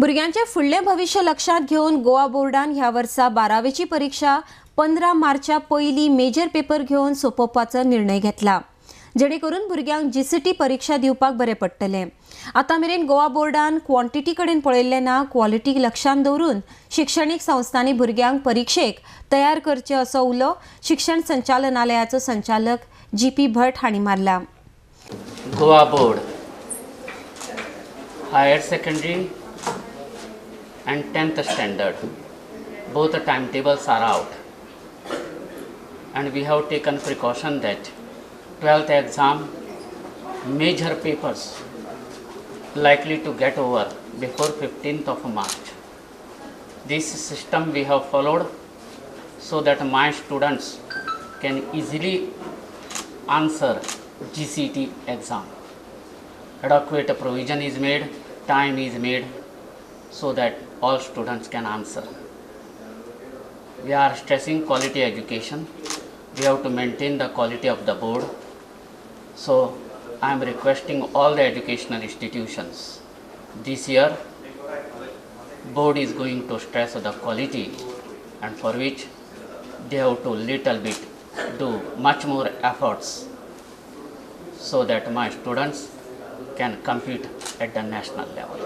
भुरग्यांचे फुडले भविष्य लक्षात घेवन गोवा बोर्डान ह्या वर्सा 12वीची परीक्षा 15 मार्चा पयली मेजर पेपर घेवन सोंपोवपाचो निर्णय घेतला, जेणे करून भुरग्यांक जीसीटी परीक्षा दिवपाक बरें पडटलें। आतां मेरेन गोवा बोर्डान क्वॉन्टिटी कडेन पळयल्लें ना, क्वॉलिटी लक्षांत दवरून शिक्षणीक संस्थांनी भुरग्यांक परीक्षेक तयार करचे असो उलो शिक्षण संचालनालयाचो संचालक जीपी भट हांणी मारला। Goa board higher secondary and 10th standard, both the timetables are out, and we have taken precaution that 12th exam major papers likely to get over before 15th of March. This system we have followed so that my students can easily answer GCT exam. Adequate provision is made, time is made so that all students can answer. We are stressing quality education. We have to maintain the quality of the board. So I am requesting all the educational institutions. This year board is going to stress the quality, and for which they have to little bit do much more efforts so that my students can compete at the national level.